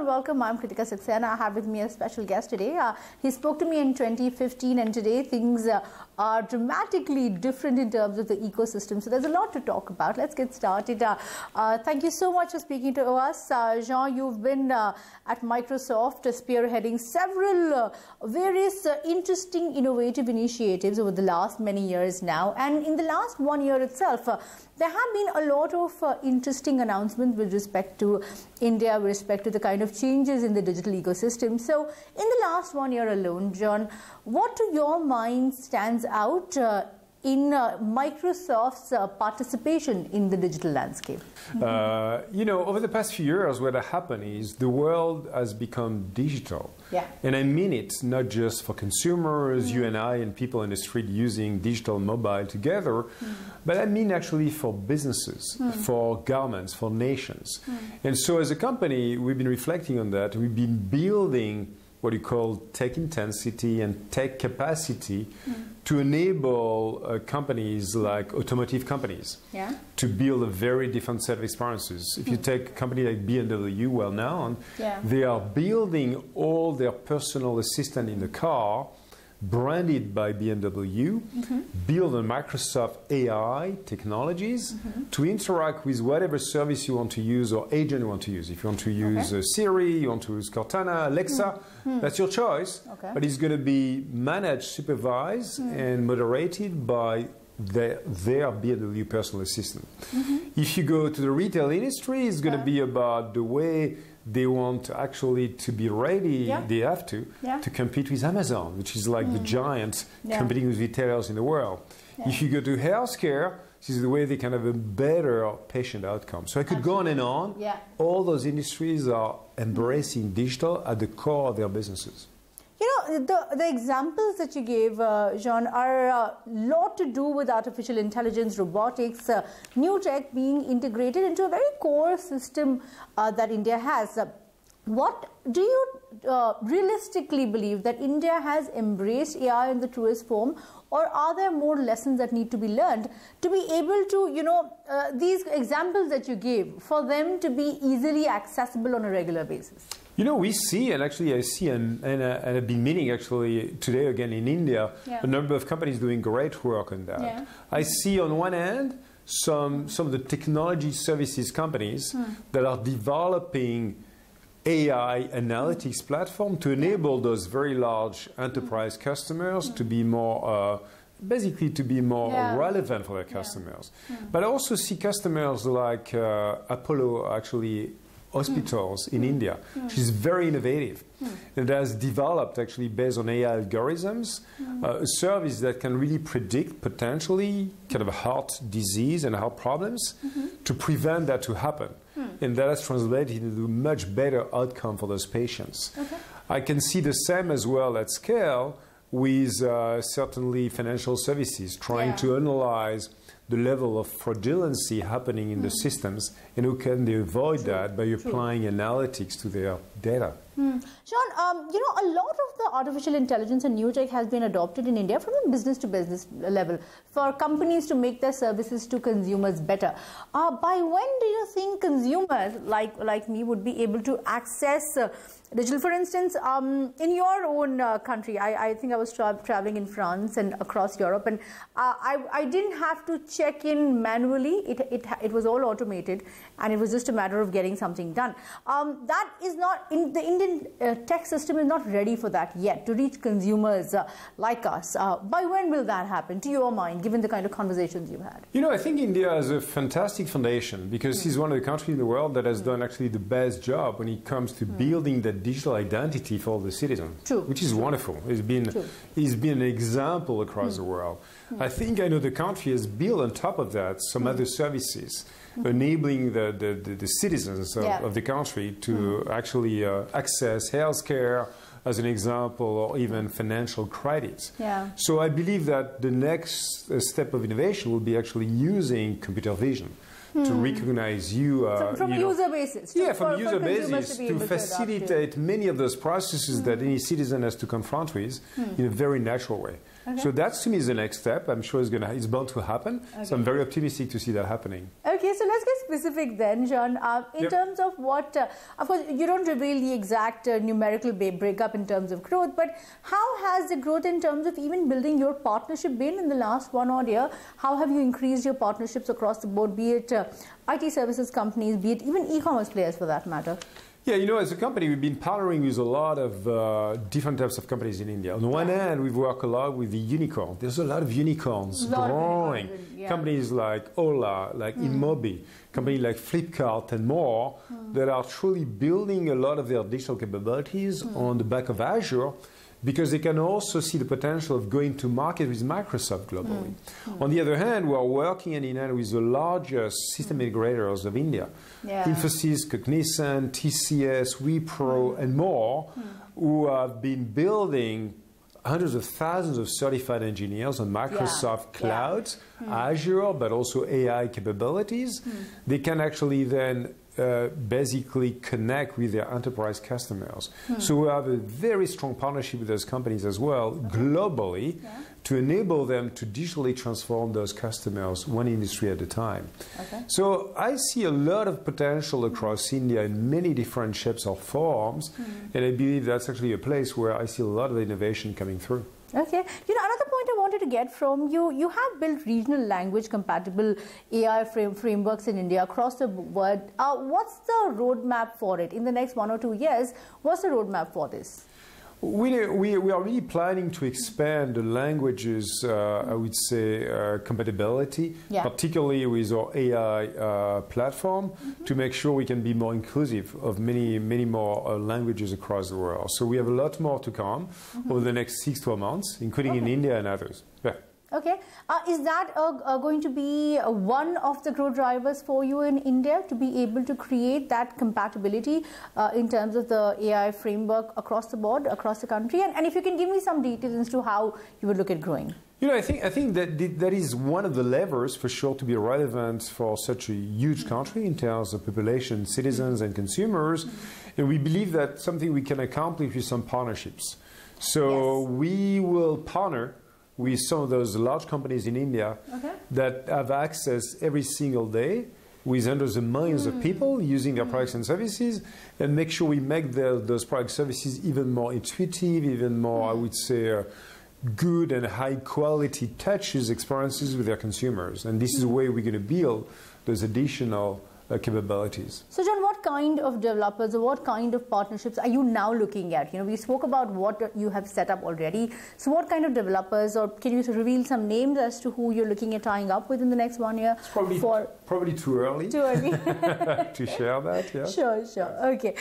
and welcome. I'm Kritika Saxena. I have with me a special guest today. He spoke to me in 2015 and today things are dramatically different in terms of the ecosystem. So there's a lot to talk about. Let's get started. Thank you so much for speaking to us. Jean, you've been at Microsoft spearheading several various interesting innovative initiatives over the last many years now. And in the last 1 year itself, there have been a lot of interesting announcements with respect to India, with respect to the kind of changes in the digital ecosystem. So in the last 1 year alone, John, what to your mind stands out in Microsoft's participation in the digital landscape? You know, over the past few years, what has happened is the world has become digital. Yeah. And I mean it, not just for consumers, you and I, and people in the street using digital mobile together, but I mean actually for businesses, for governments, for nations. And so as a company, we've been reflecting on that. We've been building what you call tech intensity and tech capacity to enable companies like automotive companies to build a very different set of experiences. If you take a company like BMW, well known, they are building all their personal assistant in the car, branded by BMW, build on Microsoft AI technologies to interact with whatever service you want to use or agent you want to use. If you want to use Siri, you want to use Cortana, Alexa, that's your choice. But it's going to be managed, supervised, and moderated by their BMW personal assistant. If you go to the retail industry, it's going to be about the way they want actually to be ready, they have to compete with Amazon, which is like the giant competing with retailers in the world. If you go to healthcare, this is the way they can have a better patient outcome. So I could go on and on. All those industries are embracing digital at the core of their businesses. You know, the examples that you gave, Jean, are a lot to do with artificial intelligence, robotics, new tech being integrated into a very core system that India has. What do you realistically believe that India has embraced AI in the truest form, or are there more lessons that need to be learned to be able to, you know, these examples that you gave, for them to be easily accessible on a regular basis? You know, we see, and actually I see, and I've been meeting actually today again in India, a number of companies doing great work on that. I see on one hand some of the technology services companies that are developing AI analytics platform to enable those very large enterprise customers to be more, basically to be more relevant for their customers. But I also see customers like Apollo actually hospitals in India, which is very innovative. And has developed actually based on AI algorithms, a service that can really predict potentially kind of heart disease and heart problems to prevent that to happen. And that has translated into a much better outcome for those patients. I can see the same as well at scale with certainly financial services, trying to analyze the level of fraudulency happening in the systems, and how can they avoid that by applying analytics to their data. Sean, you know, a lot of the artificial intelligence and new tech has been adopted in India from a business to business level for companies to make their services to consumers better. By when do you think consumers like me would be able to access digital? For instance, in your own country, I think I was traveling in France and across Europe, and I didn't have to check in manually. It was all automated, and it was just a matter of getting something done. That is not in the Indian tech system is not ready for that yet to reach consumers like us. By when will that happen, to your mind, given the kind of conversations you've had? You know, I think India has a fantastic foundation because it's one of the countries in the world that has done actually the best job when it comes to building that digital identity for the citizens, which is wonderful. It's been an example across the world. I think I know the country has built on top of that some other services, enabling the citizens of the country to actually access healthcare, as an example, or even financial credits. So I believe that the next step of innovation will be actually using computer vision to recognize you. From a user basis. From a user basis to facilitate many of those processes that any citizen has to confront with in a very natural way. Okay. So that's, to me, is the next step. I'm sure it's bound to happen. Okay. So I'm very optimistic to see that happening. Okay, so let's get specific then, Jean. In terms of what, of course, you don't reveal the exact numerical breakup in terms of growth, but how has the growth in terms of even building your partnership been in the last 1 odd year? How have you increased your partnerships across the board, be it IT services companies, be it even e-commerce players for that matter? Yeah, you know, as a company, we've been partnering with a lot of different types of companies in India. On the one hand, we've worked a lot with the unicorn. There's a lot of unicorns growing. Companies like Ola, like Inmobi, companies like Flipkart and more that are truly building a lot of their digital capabilities on the back of Azure, because they can also see the potential of going to market with Microsoft globally. On the other hand, we are working hand in hand with the largest system integrators of India. Infosys, Cognizant, TCS, Wipro, and more, who have been building hundreds of thousands of certified engineers on Microsoft clouds, Azure, but also AI capabilities. They can actually then basically connect with their enterprise customers. So we have a very strong partnership with those companies as well, globally, to enable them to digitally transform those customers one industry at a time. So I see a lot of potential across India in many different shapes or forms, and I believe that's actually a place where I see a lot of innovation coming through. Okay. You know, another point I wanted to get from you, you have built regional language compatible AI frameworks in India across the world. What's the roadmap for it in the next 1 or 2 years? What's the roadmap for this? We are really planning to expand the languages, I would say, compatibility, particularly with our AI platform, to make sure we can be more inclusive of many more languages across the world. So we have a lot more to come over the next 6-12 months, including in India and others. Okay. Is that going to be one of the growth drivers for you in India, to be able to create that compatibility in terms of the AI framework across the board, across the country? And if you can give me some details as to how you would look at growing. You know, I think that is one of the levers for sure to be relevant for such a huge country in terms of population, citizens, and consumers. And we believe that something we can accomplish with some partnerships. So we will partner with some of those large companies in India that have access every single day with hundreds of millions of people using their products and services, and make sure we make those product services even more intuitive, even more, I would say, good and high quality touches, experiences with their consumers. And this is the way we're going to build those additional capabilities. So John, what kind of developers or what kind of partnerships are you now looking at? You know, we spoke about what you have set up already. So what kind of developers, or can you reveal some names as to who you're looking at tying up with in the next 1 year? It's probably too early. Too early. to share that, yeah. Sure. Okay.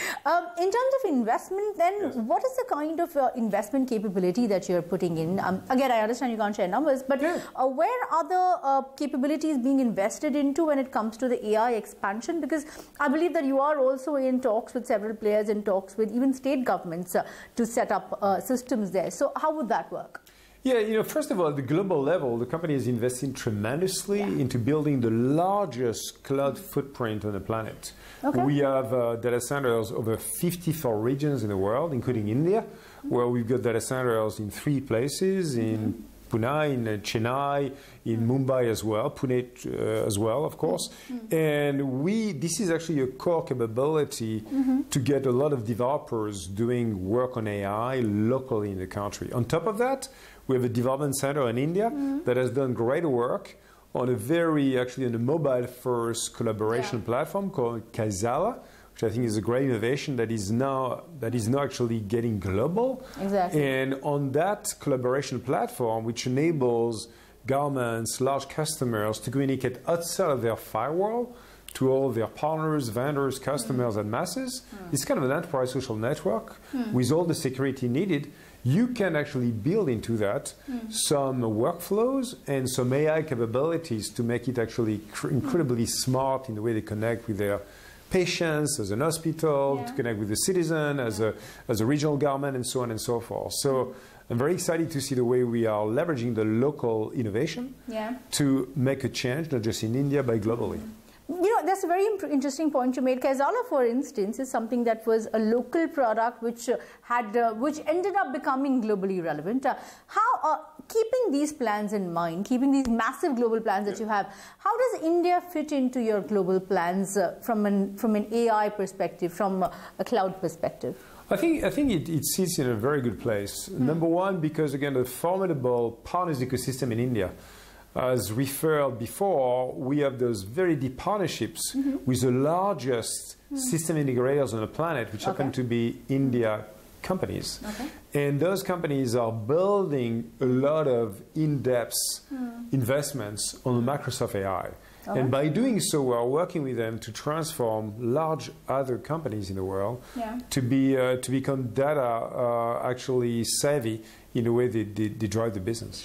In terms of investment, then, what is the kind of investment capability that you're putting in? Again, I understand you can't share numbers, but where are the capabilities being invested into when it comes to the AI expansion? Because I believe that you are also in talks with several players, in talks with even state governments to set up systems there. So how would that work? Yeah, you know, first of all, at the global level, the company is investing tremendously into building the largest cloud footprint on the planet. We have data centers over 54 regions in the world, including India, where we've got data centers in 3 places, in Pune, in Chennai, in Mumbai as well, Pune as well, of course. And this is actually a core capability to get a lot of developers doing work on AI locally in the country. On top of that, we have a development center in India that has done great work on on a mobile-first collaboration platform called Kaizala, which I think is a great innovation that is now actually getting global. And on that collaboration platform, which enables governments, large customers to communicate outside of their firewall to all their partners, vendors, customers, and masses, it's kind of an enterprise social network with all the security needed. You can actually build into that some workflows and some AI capabilities to make it actually incredibly smart in the way they connect with their patients, as an hospital, to connect with the citizen, as a regional government, and so on and so forth. So I'm very excited to see the way we are leveraging the local innovation to make a change, not just in India, but globally. You know, that's a very interesting point you made. Kaizala, for instance, is something that was a local product which ended up becoming globally relevant. keeping these plans in mind, keeping these massive global plans that you have, how does India fit into your global plans from an AI perspective, from a cloud perspective? I think it sits in a very good place. Number one, because again, the formidable partners ecosystem in India. As referred before, we have those very deep partnerships with the largest system integrators on the planet, which happen to be India companies. And those companies are building a lot of in-depth investments on Microsoft AI. And by doing so, we are working with them to transform large other companies in the world to become data actually savvy in the way they drive the business.